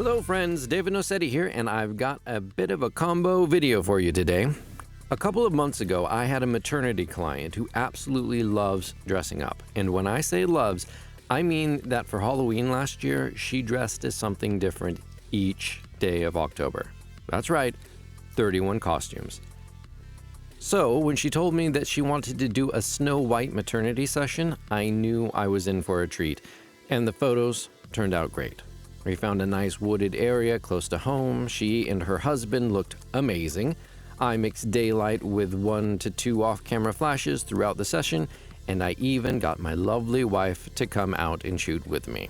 Hello friends, David Noceti here, and I've got a bit of a combo video for you today. A couple of months ago, I had a maternity client who absolutely loves dressing up. And when I say loves, I mean that for Halloween last year, she dressed as something different each day of October. That's right, 31 costumes. So when she told me that she wanted to do a Snow White maternity session, I knew I was in for a treat. And the photos turned out great. We found a nice wooded area close to home. She and her husband looked amazing. I mixed daylight with 1 to 2 off-camera flashes throughout the session, and I even got my lovely wife to come out and shoot with me.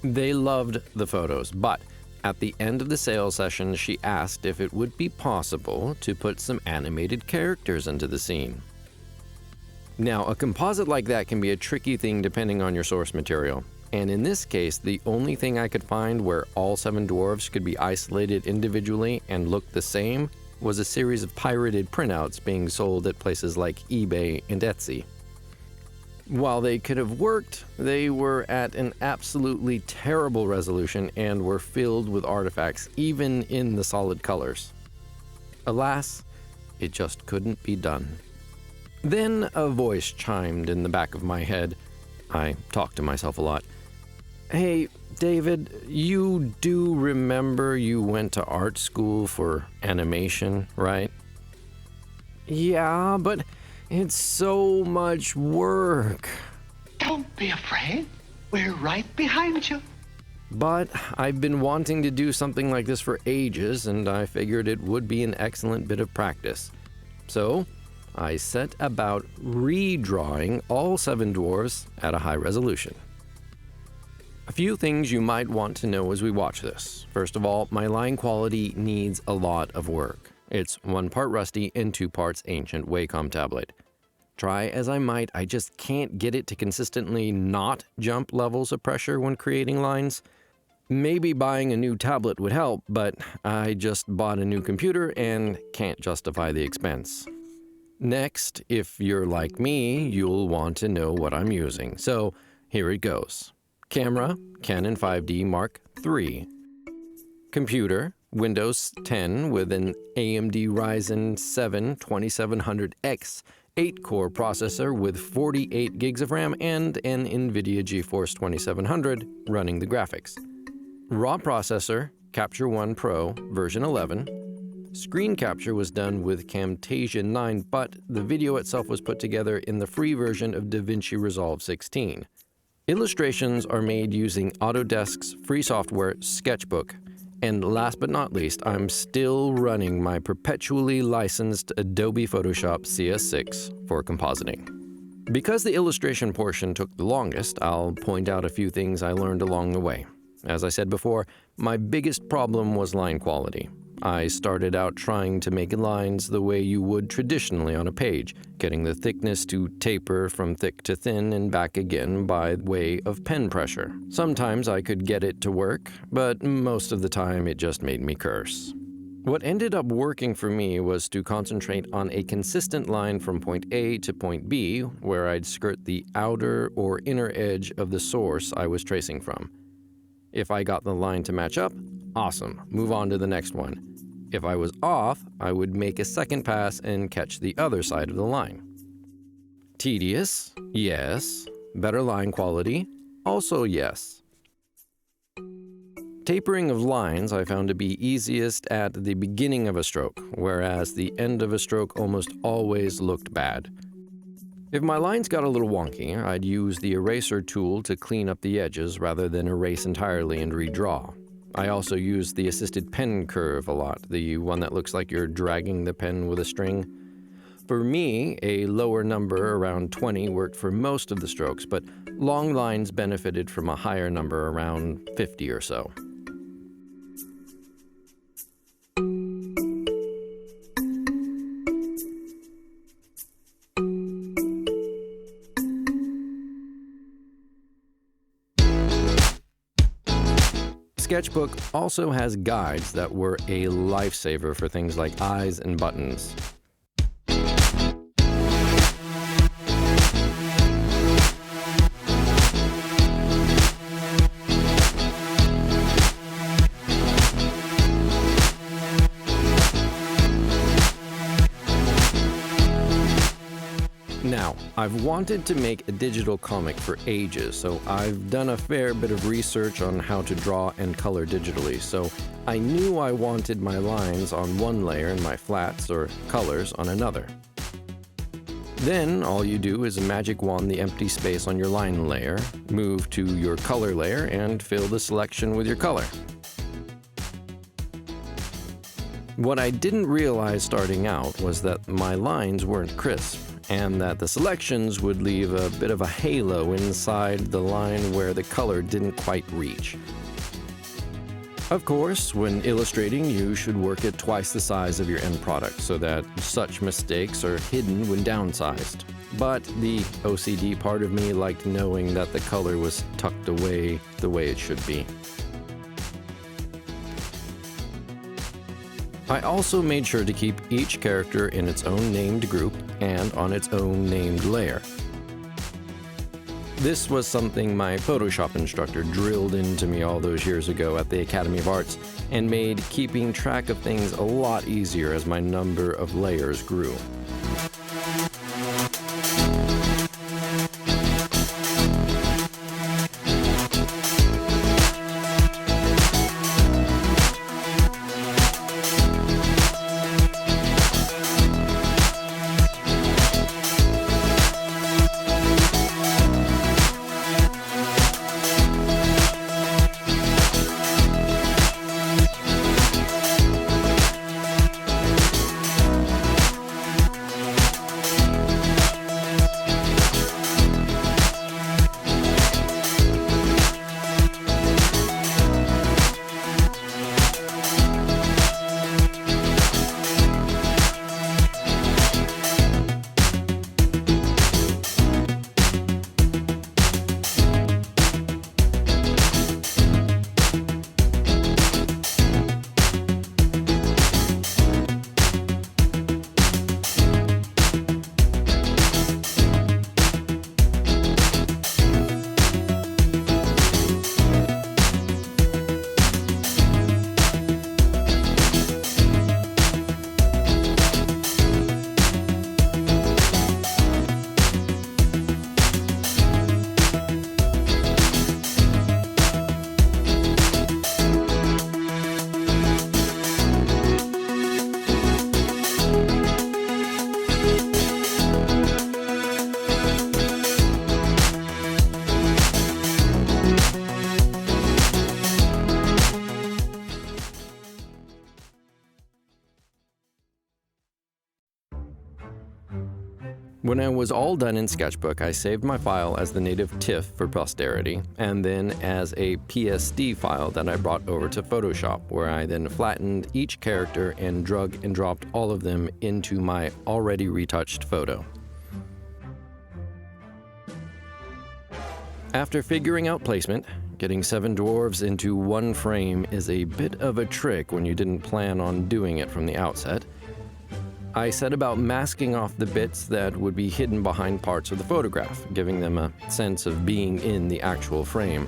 They loved the photos, but at the end of the sales session, she asked if it would be possible to put some animated characters into the scene. Now, a composite like that can be a tricky thing depending on your source material. And in this case, the only thing I could find where all 7 dwarfs could be isolated individually and look the same was a series of pirated printouts being sold at places like eBay and Etsy. While they could have worked, they were at an absolutely terrible resolution and were filled with artifacts, even in the solid colors. Alas, it just couldn't be done. Then a voice chimed in the back of my head. I talk to myself a lot. Hey, David, you do remember you went to art school for animation, right? Yeah, but it's so much work. Don't be afraid. We're right behind you. But I've been wanting to do something like this for ages, and I figured it would be an excellent bit of practice. So I set about redrawing all 7 dwarfs at a high resolution. A few things you might want to know as we watch this. First of all, my line quality needs a lot of work. It's 1 part rusty and 2 parts ancient Wacom tablet. Try as I might, I just can't get it to consistently not jump levels of pressure when creating lines. Maybe buying a new tablet would help, but I just bought a new computer and can't justify the expense. Next, if you're like me, you'll want to know what I'm using. So here it goes. Camera, Canon 5D Mark III. Computer, Windows 10 with an AMD Ryzen 7 2700X 8-core processor with 48 gigs of RAM and an NVIDIA GeForce 2700 running the graphics. Raw processor, Capture One Pro version 11. Screen capture was done with Camtasia 9, but the video itself was put together in the free version of DaVinci Resolve 16. Illustrations are made using Autodesk's free software, SketchBook. And last but not least, I'm still running my perpetually licensed Adobe Photoshop CS6 for compositing. Because the illustration portion took the longest, I'll point out a few things I learned along the way. As I said before, my biggest problem was line quality. I started out trying to make lines the way you would traditionally on a page, getting the thickness to taper from thick to thin and back again by way of pen pressure. Sometimes I could get it to work, but most of the time it just made me curse. What ended up working for me was to concentrate on a consistent line from point A to point B, where I'd skirt the outer or inner edge of the source I was tracing from. If I got the line to match up, awesome, move on to the next one. If I was off, I would make a second pass and catch the other side of the line. Tedious? Yes. Better line quality? Also yes. Tapering of lines I found to be easiest at the beginning of a stroke, whereas the end of a stroke almost always looked bad. If my lines got a little wonky, I'd use the eraser tool to clean up the edges rather than erase entirely and redraw. I also use the assisted pen curve a lot, the one that looks like you're dragging the pen with a string. For me, a lower number around 20 worked for most of the strokes, but long lines benefited from a higher number around 50 or so. SketchBook also has guides that were a lifesaver for things like eyes and buttons. Now, I've wanted to make a digital comic for ages, so I've done a fair bit of research on how to draw and color digitally, so I knew I wanted my lines on one layer and my flats or colors on another. Then, all you do is magic wand the empty space on your line layer, move to your color layer, and fill the selection with your color. What I didn't realize starting out was that my lines weren't crisp, and that the selections would leave a bit of a halo inside the line where the color didn't quite reach. Of course, when illustrating, you should work at twice the size of your end product so that such mistakes are hidden when downsized. But the OCD part of me liked knowing that the color was tucked away the way it should be. I also made sure to keep each character in its own named group and on its own named layer. This was something my Photoshop instructor drilled into me all those years ago at the Academy of Arts and made keeping track of things a lot easier as my number of layers grew. When I was all done in SketchBook, I saved my file as the native TIFF for posterity, and then as a PSD file that I brought over to Photoshop, where I then flattened each character and drug and dropped all of them into my already retouched photo. After figuring out placement, getting Seven Dwarfs into one frame is a bit of a trick when you didn't plan on doing it from the outset. I set about masking off the bits that would be hidden behind parts of the photograph, giving them a sense of being in the actual frame.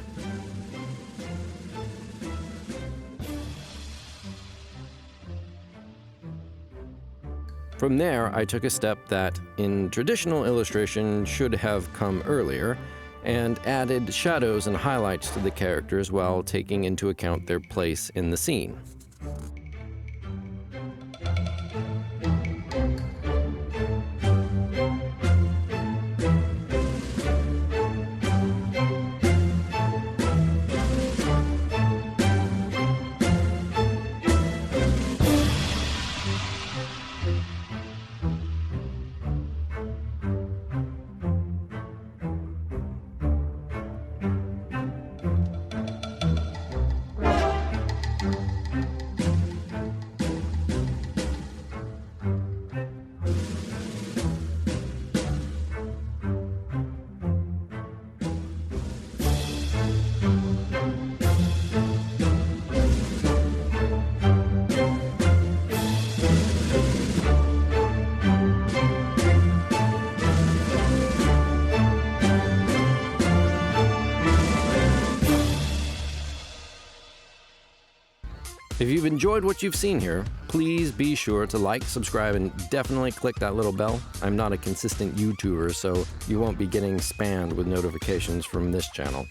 From there, I took a step that, in traditional illustration, should have come earlier, and added shadows and highlights to the characters while taking into account their place in the scene. If you've enjoyed what you've seen here, please be sure to like, subscribe, and definitely click that little bell. I'm not a consistent YouTuber, so you won't be getting spammed with notifications from this channel.